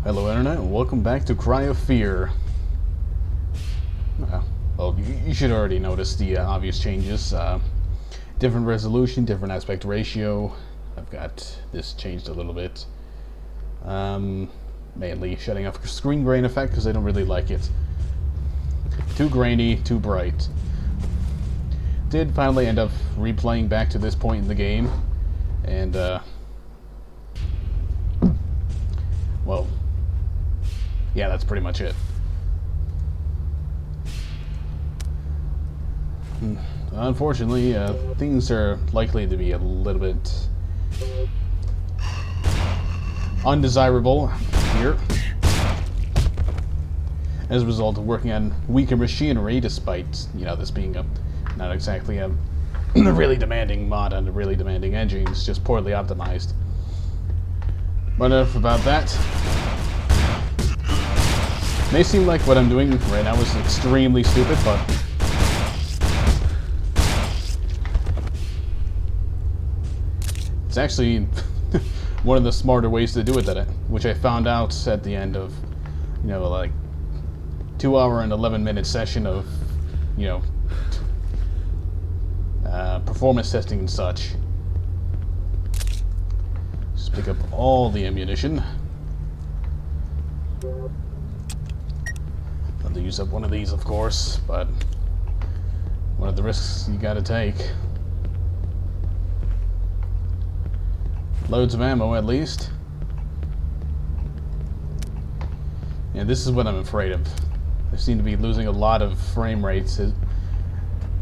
Hello Internet, and welcome back to Cry of Fear. Well, you should already notice the obvious changes. Different resolution, different aspect ratio. I've got this changed a little bit. Mainly shutting off screen grain effect because I don't really like it. Too grainy, too bright. Did finally end up replaying back to this point in the game, and well, yeah, that's pretty much it. Unfortunately, things are likely to be a little bit undesirable here as a result of working on weaker machinery, despite, this being not exactly a really demanding mod on a really demanding engine. It's just poorly optimized. But enough about that. May seem like what I'm doing right now is extremely stupid, but it's actually one of the smarter ways to do it, which I found out at the end of, like 2-hour and 11-minute session of, performance testing and such. Just pick up all the ammunition. I'll use up one of these, of course, but one of the risks you gotta take. Loads of ammo, at least. And this is what I'm afraid of. I seem to be losing a lot of frame rates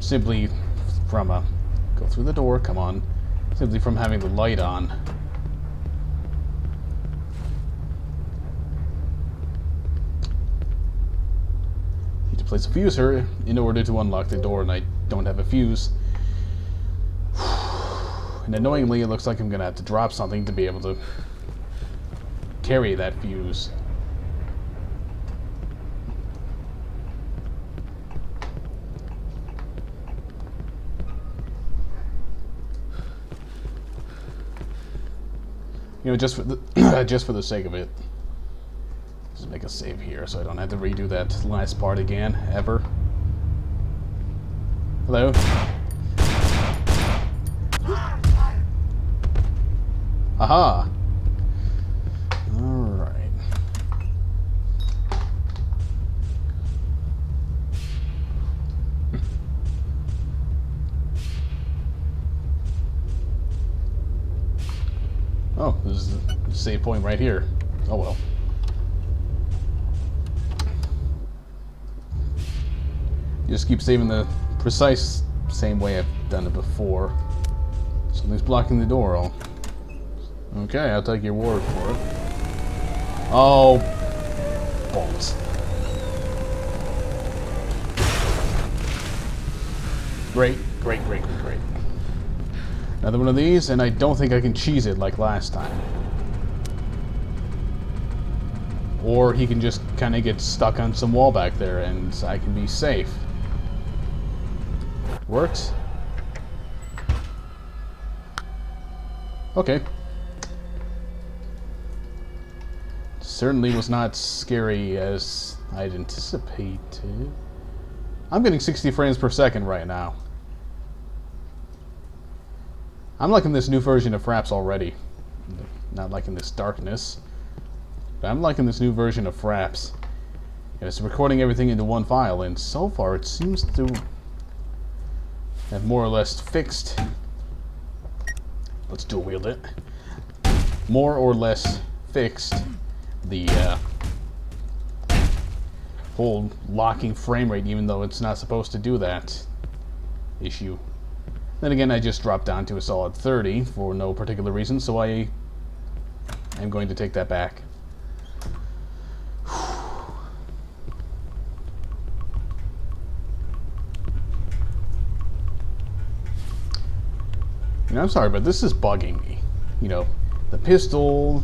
simply from go through the door, come on. Simply from having the light on. Need to place a fuse here in order to unlock the door, and I don't have a fuse. And annoyingly, it looks like I'm gonna have to drop something to be able to carry that fuse. Just for the just for the sake of it, just make a save here, so I don't have to redo that last part again ever. Hello. Aha! Alright. Oh, this is the save point right here. Oh well. You just keep saving the precise same way I've done it before. Something's blocking the door. Okay, I'll take your word for it. Oh, balls. Great. Another one of these, and I don't think I can cheese it like last time. Or he can just kind of get stuck on some wall back there, and I can be safe. Works? Okay. Certainly was not scary as I'd anticipated. I'm getting 60 frames per second right now. I'm liking this new version of Fraps already. Not liking this darkness. But I'm liking this new version of Fraps. And it's recording everything into one file, and so far it seems to have more or less fixed. Let's dual wield it. More or less fixed the whole locking frame rate, even though it's not supposed to do that issue. Then again, I just dropped down to a solid 30 for no particular reason, so I am going to take that back. I'm sorry, but this is bugging me. The pistol,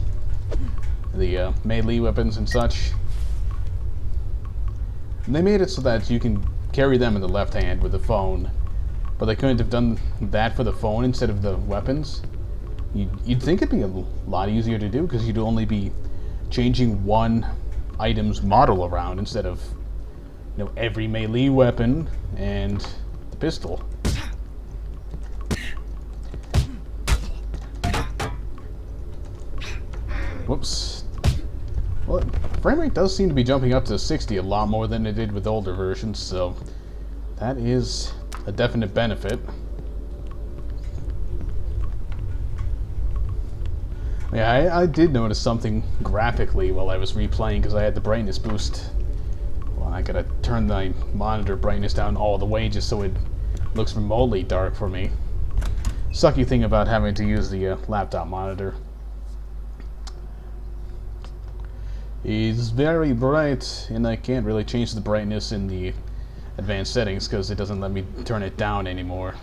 the melee weapons and such. And they made it so that you can carry them in the left hand with the phone, but they couldn't have done that for the phone instead of the weapons. You'd think it'd be a lot easier to do because you'd only be changing one item's model around instead of, every melee weapon and the pistol. Whoops. Well, frame rate does seem to be jumping up to 60 a lot more than it did with older versions, so that is a definite benefit. Yeah, I did notice something graphically while I was replaying because I had the brightness boost. Well, I gotta turn my monitor brightness down all the way just so it looks remotely dark for me. Sucky thing about having to use the laptop monitor. It's very bright, and I can't really change the brightness in the advanced settings because it doesn't let me turn it down anymore.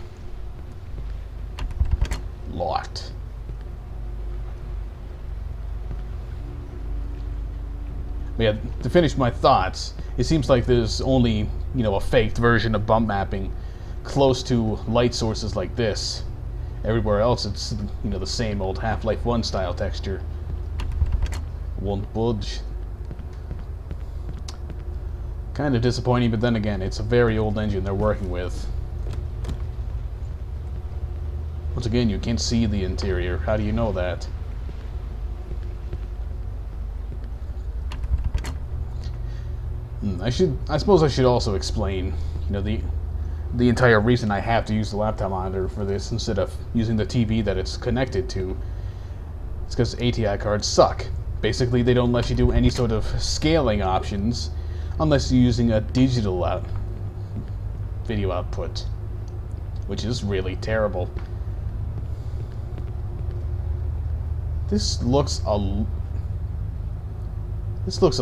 Locked. But yeah, to finish my thoughts, it seems like there's only, a faked version of bump mapping close to light sources like this. Everywhere else it's, the same old Half-Life 1 style texture. Won't budge. Kind of disappointing, but then again, it's a very old engine they're working with. Once again, you can't see the interior. How do you know that? I suppose I should also explain, the entire reason I have to use the laptop monitor for this instead of using the TV that it's connected to. It's because ATI cards suck. Basically, they don't let you do any sort of scaling options unless you're using a digital video output, which is really terrible. This looks a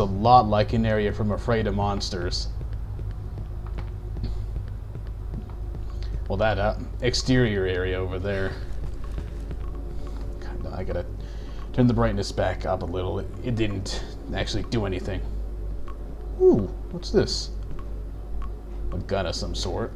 lot like an area from Afraid of Monsters. Well, that exterior area over there. I gotta turn the brightness back up a little. It didn't actually do anything. Ooh, what's this? A gun of some sort.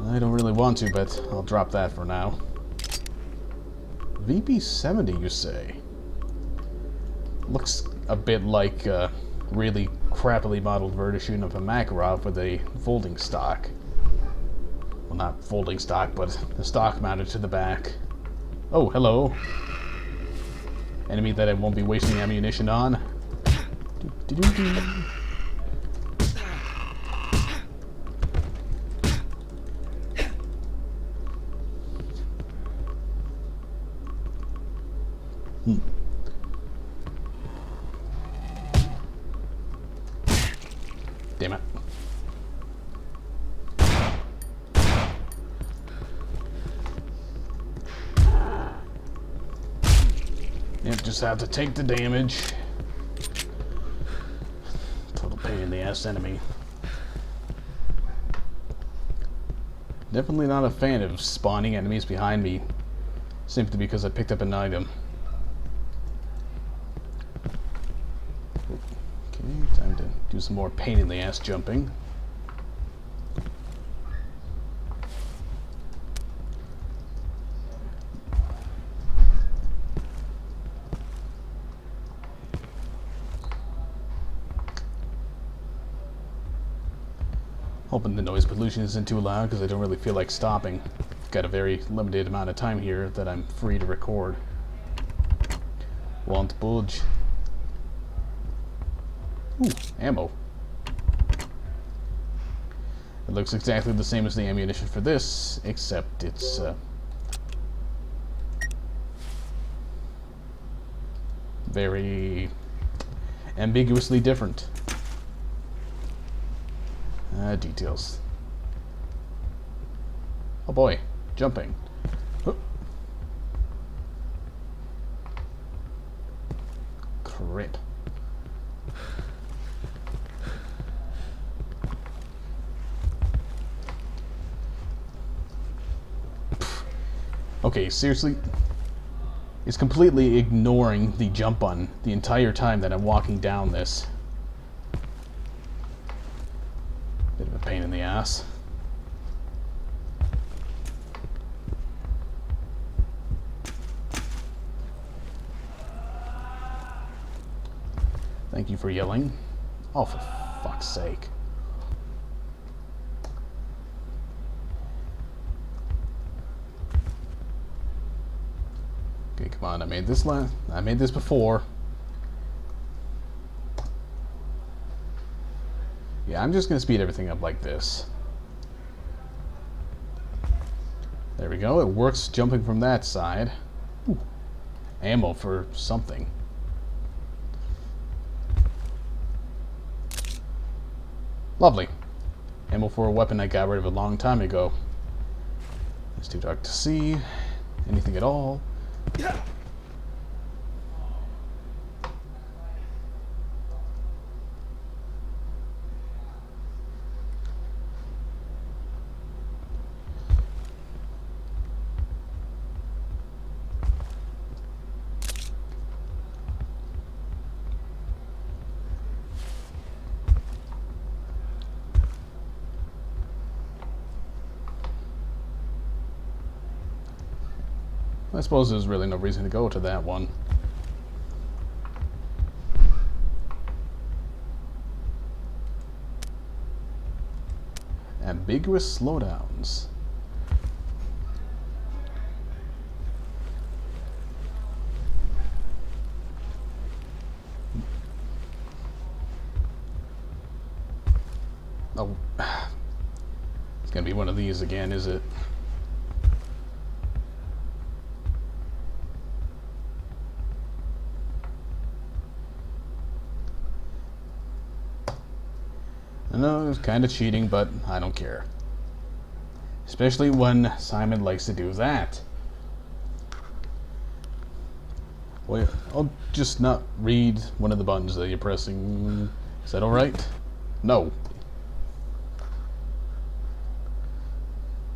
I don't really want to, but I'll drop that for now. VP70, you say? Looks a bit like a really crappily modeled version of a Makarov with a folding stock. Well, not folding stock, but the stock mounted to the back. Oh, hello. Enemy that I won't be wasting ammunition on. Damn it. Yep, just have to take the damage. Total pain in the ass enemy. Definitely not a fan of spawning enemies behind me, simply because I picked up an item. Okay, time to do some more pain in the ass jumping. Hoping the noise pollution isn't too loud because I don't really feel like stopping. Got a very limited amount of time here that I'm free to record. Won't budge. Ooh, ammo. It looks exactly the same as the ammunition for this, except it's very ambiguously different. Details. Oh boy, jumping. Oh. Crap. Okay, seriously? It's completely ignoring the jump button the entire time that I'm walking down this. Bit of a pain in the ass. Thank you for yelling. Oh, for fuck's sake. Okay, come on. I made this before. Yeah, I'm just gonna speed everything up like this. There we go. It works jumping from that side. Ooh. Ammo for something. Lovely. Ammo for a weapon I got rid of a long time ago. It's too dark to see anything at all. I suppose there's really no reason to go to that one. Ambiguous slowdowns. Oh, it's gonna be one of these again, is it? I know it's kind of cheating, but I don't care. Especially when Simon likes to do that. Wait, I'll just not read one of the buttons that you're pressing. Is that alright? No.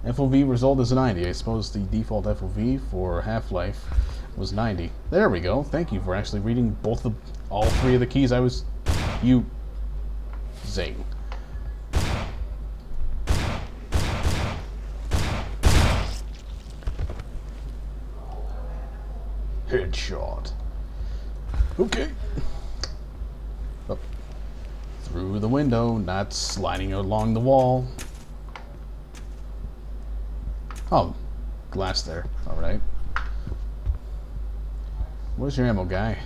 FOV result is 90. I suppose the default FOV for Half-Life was 90. There we go. Thank you for actually reading all three of the keys I was using. Headshot. Okay. Oh. Through the window, not sliding along the wall. Oh, glass there. Alright. Where's your ammo, guy?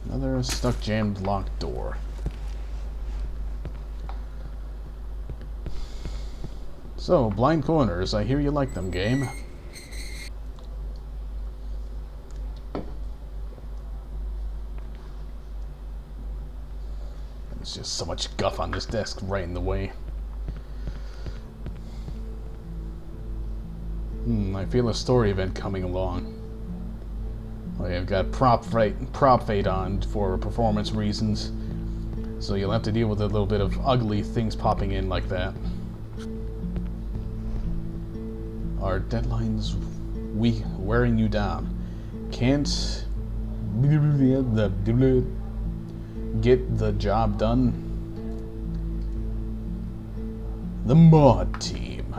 Another stuck, jammed, locked door. So, blind corners. I hear you like them, game. There's just so much guff on this desk right in the way. I feel a story event coming along. Well, I've got prop fate on for performance reasons, so you'll have to deal with a little bit of ugly things popping in like that. Are deadlines wearing you down? Can't get the job done? The mod team.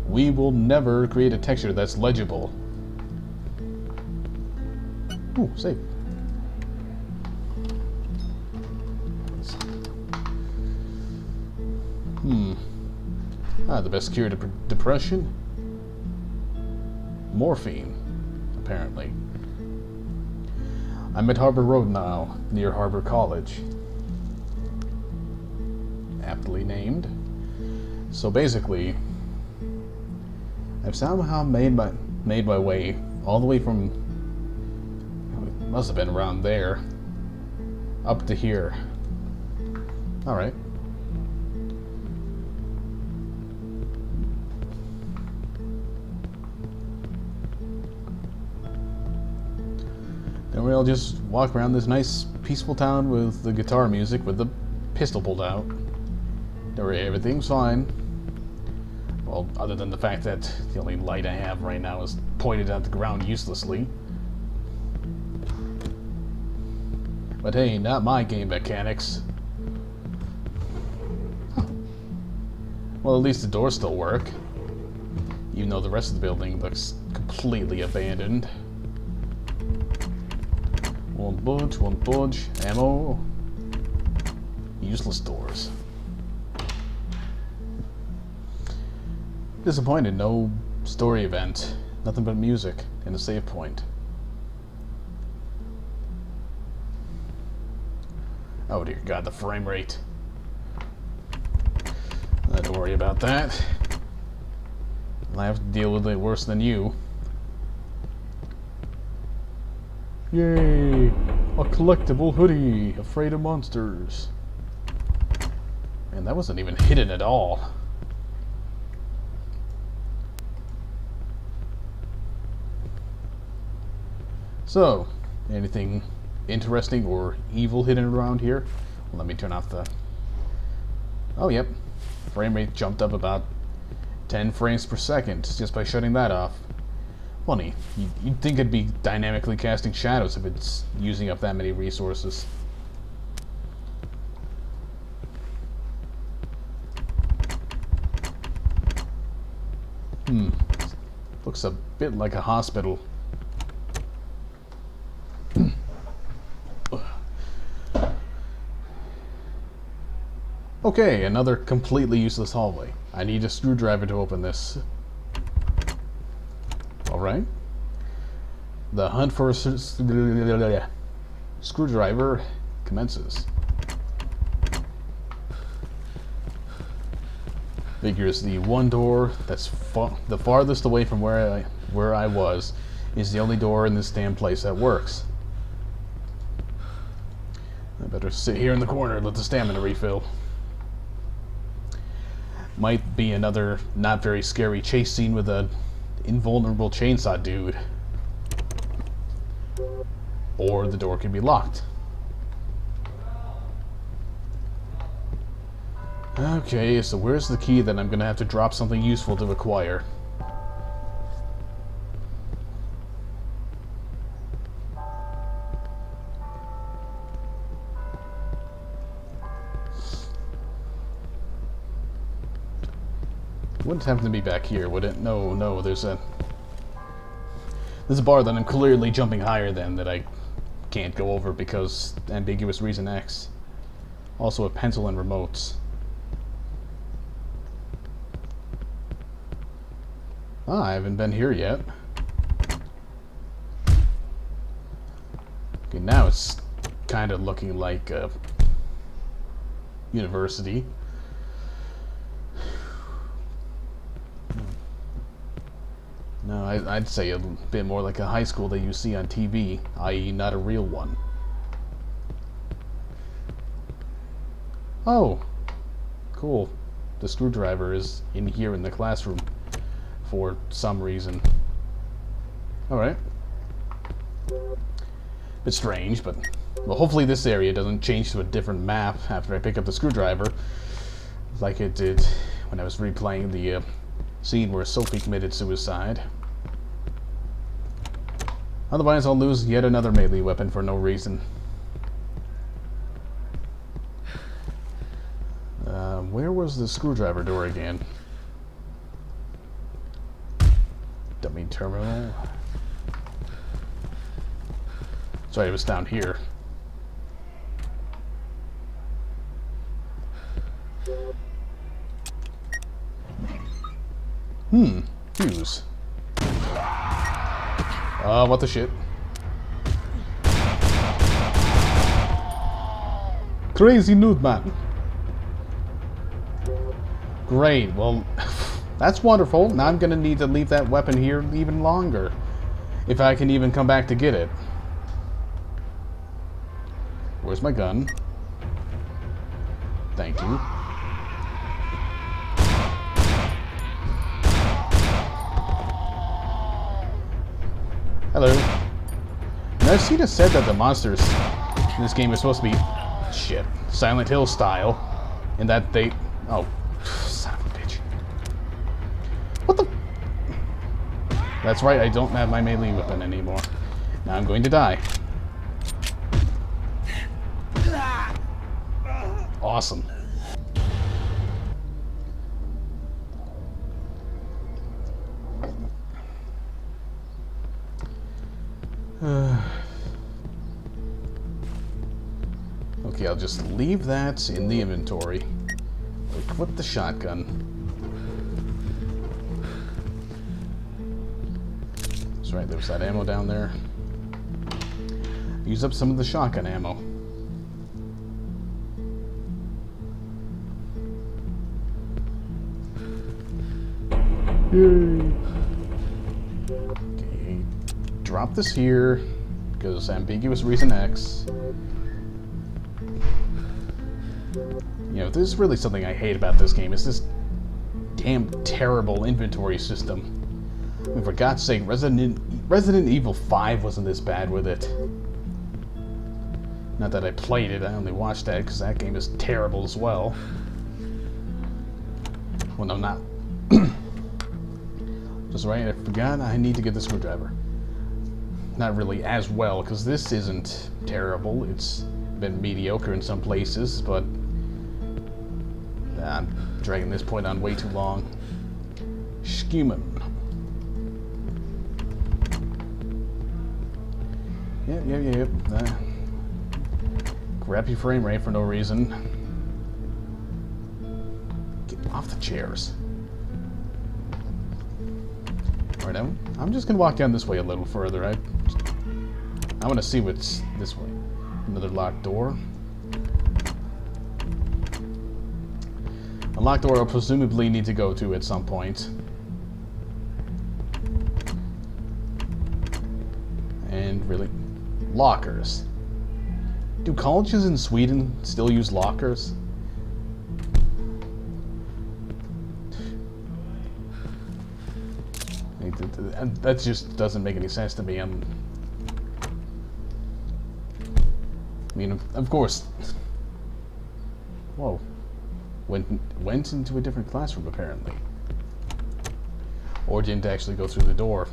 We will never create a texture that's legible. Ooh, save. The best cure to depression? Morphine, apparently. I'm at Harbor Road now, near Harbor College. Aptly named. So basically, I've somehow made my way all the way from, it must have been around there, up to here. Alright. And we'll just walk around this nice, peaceful town with the guitar music with the pistol pulled out. Everything's fine. Well, other than the fact that the only light I have right now is pointed at the ground uselessly. But hey, not my game mechanics. Well, at least the doors still work. Even though the rest of the building looks completely abandoned. Won't budge. Ammo. Useless doors. Disappointed, no story event. Nothing but music and a save point. Oh dear God, the frame rate. Don't worry about that. I have to deal with it worse than you. Yay! A collectible hoodie! Afraid of monsters. Man, that wasn't even hidden at all. So, anything interesting or evil hidden around here? Well, let me turn off the... Oh, yep. Frame rate jumped up about 10 frames per second just by shutting that off. Funny. You'd think it'd be dynamically casting shadows if it's using up that many resources. Looks a bit like a hospital. Okay, another completely useless hallway. I need a screwdriver to open this. Alright. The hunt for a screwdriver commences. Figures the one door that's the farthest away from where I was is the only door in this damn place that works. I better sit here in the corner and let the stamina refill. Might be another not very scary chase scene with a invulnerable chainsaw dude. Or the door can be locked. Okay, so where's the key that I'm gonna have to drop something useful to acquire? Wouldn't happen to be back here, would it? No, there's a bar that I'm clearly jumping higher than that I can't go over because ambiguous reason X. Also a pencil and remotes. Ah, I haven't been here yet. Okay, now it's kind of looking like a university. No, I'd say a bit more like a high school that you see on TV, i.e. not a real one. Oh, cool. The screwdriver is in here in the classroom for some reason. Alright. Bit strange, but... Well, hopefully this area doesn't change to a different map after I pick up the screwdriver, like it did when I was replaying the scene where Sophie committed suicide. Otherwise, I'll lose yet another melee weapon for no reason. Where was the screwdriver door again? Dummy terminal. Sorry, it was down here. Fuse. What the shit? Crazy nude man. Great, well, that's wonderful. Now I'm gonna need to leave that weapon here even longer. If I can even come back to get it. Where's my gun? Thank you. Hello. Now, I've seen it said that the monsters in this game are supposed to be, shit, Silent Hill style, and that they, oh, son of a bitch. What the? That's right, I don't have my melee weapon anymore. Now I'm going to die. Awesome. just leave that in the inventory. Equip the shotgun. That's right, there was that ammo down there. Use up some of the shotgun ammo. Yay! Okay, drop this here, because ambiguous reason X. You know, if there's really something I hate about this game, it's this damn terrible inventory system. I mean, for God's sake, Resident Evil 5 wasn't this bad with it. Not that I played it, I only watched that because that game is terrible as well. Well, no, not. Just right, I forgot I need to get the screwdriver. Not really as well, because this isn't terrible. It's been mediocre in some places, but I'm dragging this point on way too long. Scheming. Yep. Crappy frame rate for no reason. Get off the chairs. Alright, I'm just gonna walk down this way a little further. I want to see what's this way. Another locked door. A locked door I'll presumably need to go to at some point. And really, lockers. Do colleges in Sweden still use lockers? That just doesn't make any sense to me. I mean, of course. Whoa. Went into a different classroom, apparently. Or didn't actually go through the door.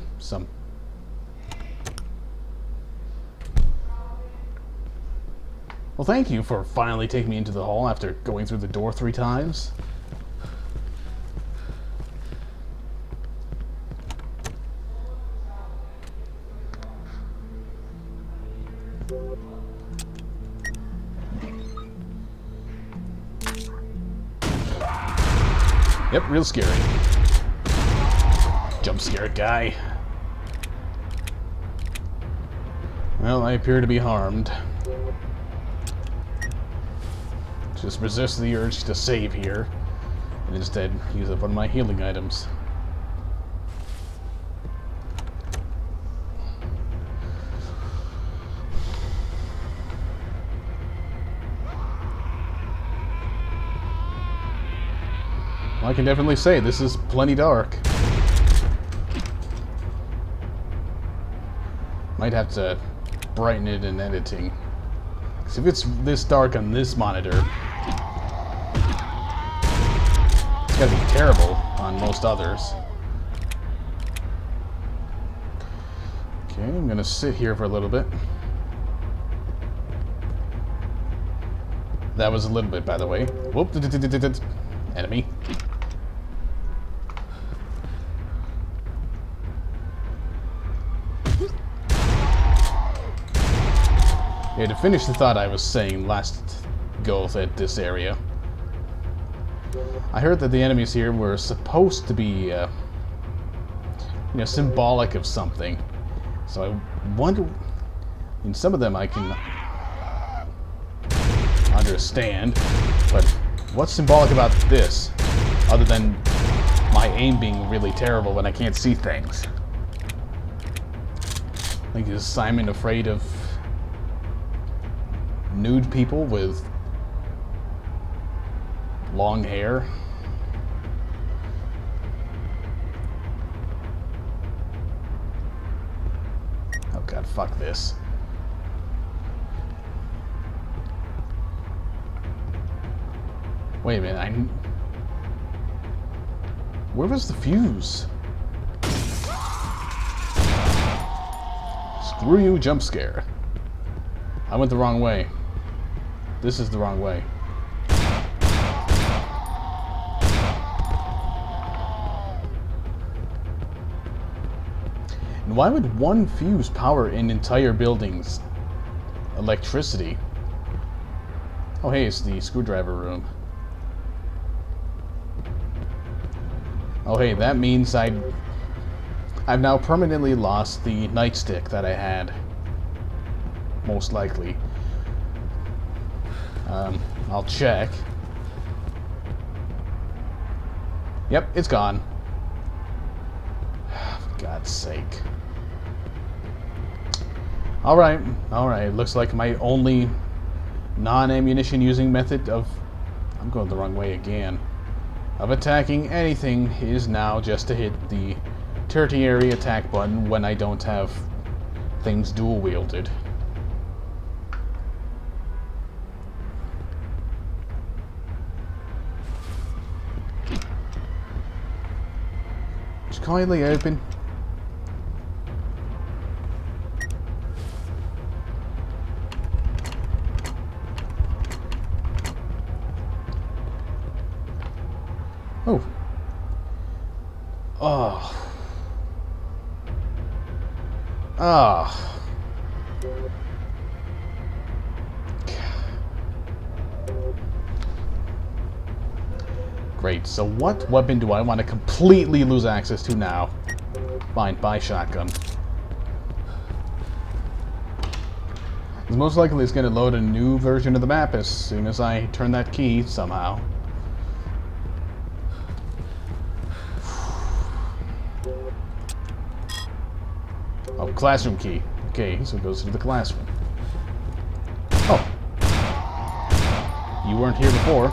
Well, thank you for finally taking me into the hall after going through the door 3 times. Yep, real scary. Jump scare guy. Well, I appear to be harmed. Just resist the urge to save here, and instead use up one of my healing items. I can definitely say this is plenty dark. Might have to brighten it in editing. Because if it's this dark on this monitor, it's gotta be terrible on most others. Okay, I'm gonna sit here for a little bit. That was a little bit, by the way. Whoop! Enemy. Yeah, to finish the thought I was saying last go at this area, I heard that the enemies here were supposed to be, symbolic of something. So I wonder. I mean, some of them I can understand, but what's symbolic about this, other than my aim being really terrible when I can't see things? Like, is Simon afraid of nude people with long hair? Oh god, fuck this. Wait a minute, where was the fuse? Screw you, jump scare. I went the wrong way. This is the wrong way. And why would one fuse power an entire building's electricity? Oh hey, it's the screwdriver room. Oh hey, that means I've now permanently lost the nightstick that I had. Most likely. I'll check. Yep, it's gone. For God's sake. Alright, alright. Looks like my only non-ammunition using method of... I'm going the wrong way again. Of attacking anything is now just to hit the tertiary attack button when I don't have things dual-wielded. Just kindly open. Oh. Oh. Ah. Great, so what weapon do I want to completely lose access to now? Fine, buy shotgun. Because most likely it's going to load a new version of the map as soon as I turn that key somehow. Oh, classroom key. Okay, so it goes to the classroom. Oh. You weren't here before.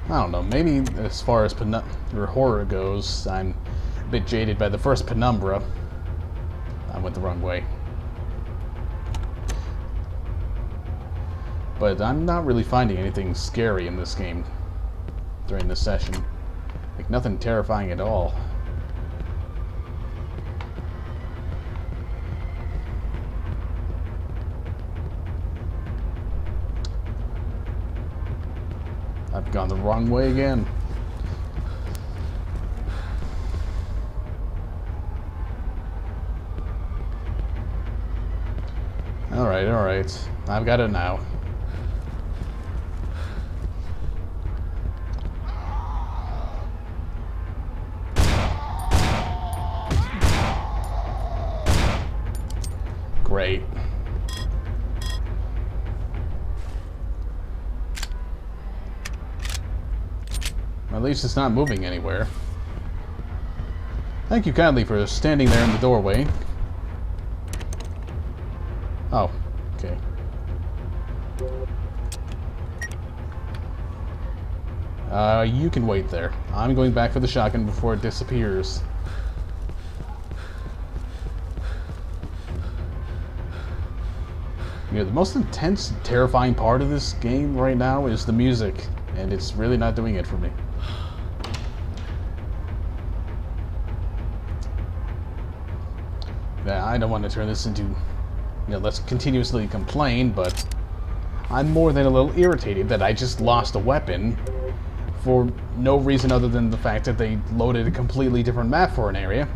I don't know, maybe as far as horror goes, I'm a bit jaded by the first Penumbra. I went the wrong way. But I'm not really finding anything scary in this game during this session. Like, nothing terrifying at all. I've gone the wrong way again. Alright, alright. I've got it now. Great. At least it's not moving anywhere. Thank you kindly for standing there in the doorway. Oh, okay. You can wait there. I'm going back for the shotgun before it disappears. You know, the most intense, terrifying part of this game right now is the music, and it's really not doing it for me. Yeah, I don't want to turn this into, let's continuously complain, but I'm more than a little irritated that I just lost a weapon for no reason other than the fact that they loaded a completely different map for an area,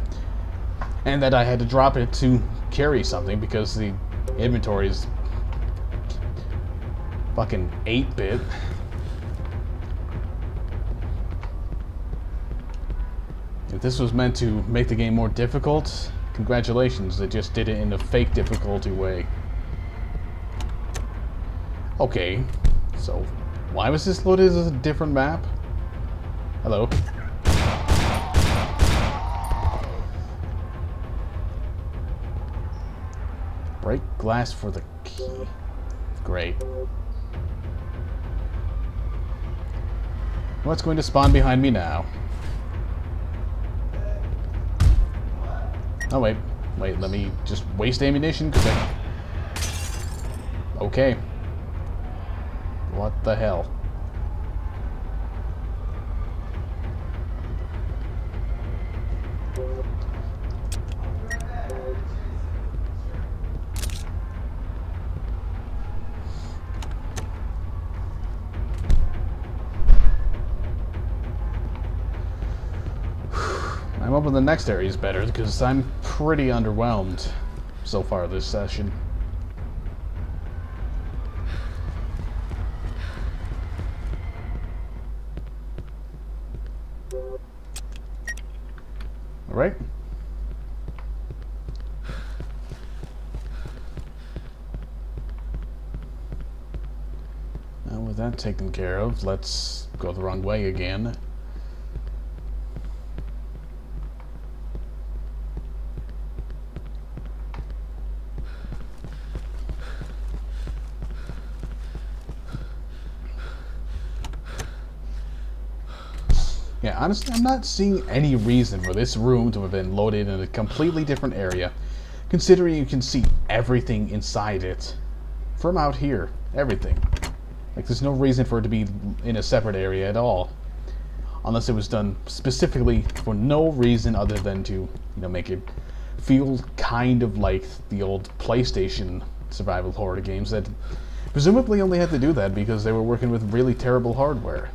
and that I had to drop it to carry something because the inventory is fucking 8-bit. If this was meant to make the game more difficult, congratulations, they just did it in a fake difficulty way. Okay, so why was this loaded as a different map? Hello? Break glass for the key. Great. What's going to spawn behind me now? Oh, wait, let me just waste ammunition, because I... Okay. What the hell? I'm hoping the next area is better, because I'm pretty underwhelmed so far this session. Alright. Now with that taken care of, let's go the wrong way again. Yeah, honestly, I'm not seeing any reason for this room to have been loaded in a completely different area, considering you can see everything inside it from out here. Everything. Like, there's no reason for it to be in a separate area at all. Unless it was done specifically for no reason other than to, you know, make it feel kind of like the old PlayStation survival horror games that presumably only had to do that because they were working with really terrible hardware.